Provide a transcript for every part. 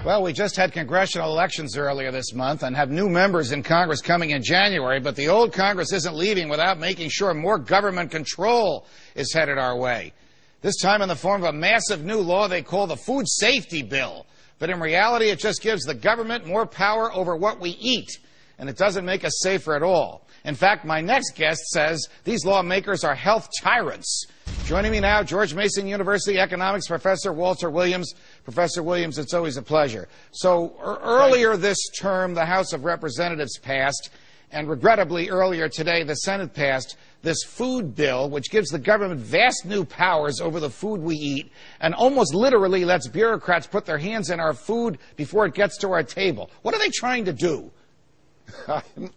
Well, we just had congressional elections earlier this month and have new members in Congress coming in January, but the old Congress isn't leaving without making sure more government control is headed our way. This time in the form of a massive new law they call the Food Safety Bill. But in reality, it just gives the government more power over what we eat, and it doesn't make us safer at all. In fact, my next guest says these lawmakers are health tyrants. Joining me now, George Mason University economics professor Walter Williams. Professor Williams, it's always a pleasure. So earlier this term, the House of Representatives passed, and regrettably earlier today, the Senate passed this food bill, which gives the government vast new powers over the food we eat and almost literally lets bureaucrats put their hands in our food before it gets to our table. What are they trying to do?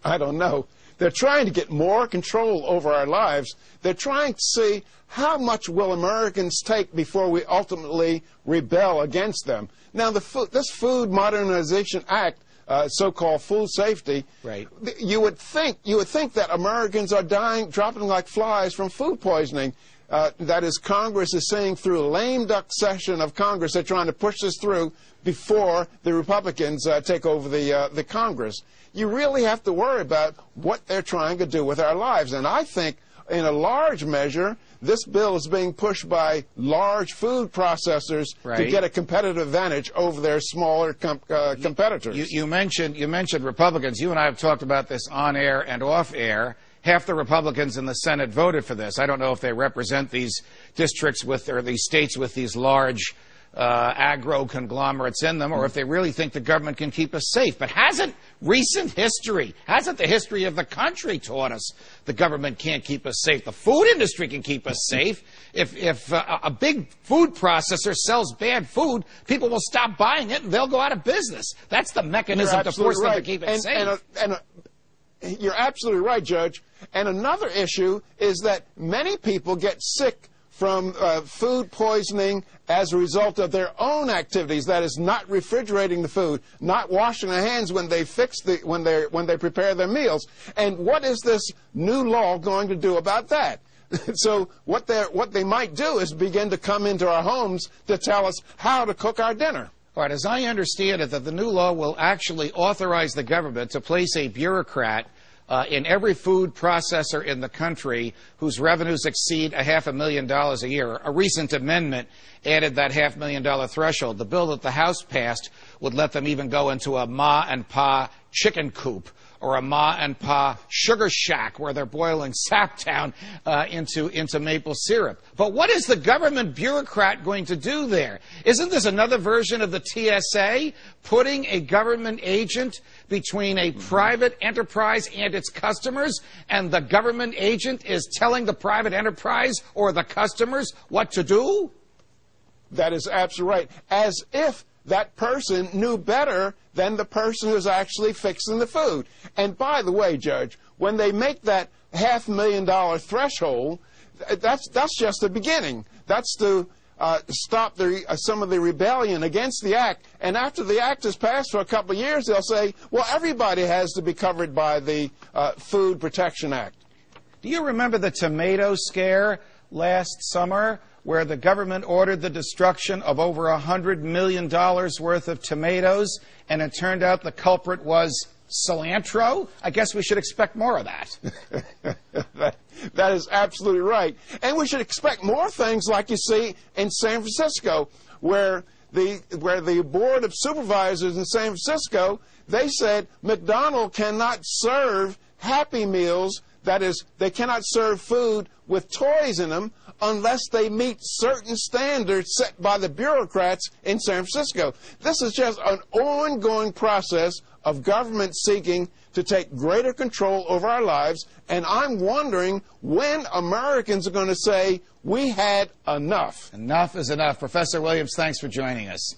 I don't know. They're trying to get more control over our lives. They're trying to see how much will Americans take before we ultimately rebel against them. Now, this Food Modernization Act, so-called food safety, right. You would think that Americans are dying, dropping like flies from food poisoning. That is, Congress is saying through a lame duck session of Congress, they're trying to push this through before the Republicans take over the Congress. You really have to worry about what they're trying to do with our lives. And I think, in a large measure, this bill is being pushed by large food processors to get a competitive advantage over their smaller competitors. You mentioned Republicans. You and I have talked about this on air and off air. Half the Republicans in the Senate voted for this. I don't know if they represent these districts or these states with these large agro conglomerates in them, or if they really think the government can keep us safe. But hasn't the history of the country taught us the government can't keep us safe? The food industry can keep us safe. If a big food processor sells bad food, people will stop buying it and they'll go out of business. That's the mechanism to force them to keep it safe. You're absolutely right, Judge. And another issue is that many people get sick from food poisoning as a result of their own activities. That is, not refrigerating the food, not washing their hands when they when they prepare their meals. And what is this new law going to do about that? So what they might do is begin to come into our homes to tell us how to cook our dinner. All right, as I understand it, that the new law will actually authorize the government to place a bureaucrat in every food processor in the country whose revenues exceed $500,000 a year. A recent amendment added that $500,000 threshold. The bill that the House passed would let them even go into a ma and pa chicken coop or a ma and pa sugar shack where they're boiling sap down into maple syrup. But what is the government bureaucrat going to do there? Isn't this another version of the TSA, putting a government agent between a private enterprise and its customers, and the government agent is telling the private enterprise or the customers what to do? That is absolutely right. As if that person knew better than the person who's actually fixing the food. And by the way, Judge, when they make that $500,000 threshold, that's just the beginning. That's to stop some of the rebellion against the act. And after the act is passed for a couple of years, they'll say, well, everybody has to be covered by the Food Protection Act. Do you remember the tomato scare last summer, where the government ordered the destruction of over $100 million worth of tomatoes, and it turned out the culprit was cilantro? I guess we should expect more of that. That is absolutely right. And we should expect more things like you see in San Francisco, where the Board of Supervisors in San Francisco, they said McDonald's cannot serve Happy Meals. That is, they cannot serve food with toys in them unless they meet certain standards set by the bureaucrats in San Francisco. This is just an ongoing process of government seeking to take greater control over our lives, and I'm wondering when Americans are going to say, we had enough. Enough is enough. Professor Williams, thanks for joining us.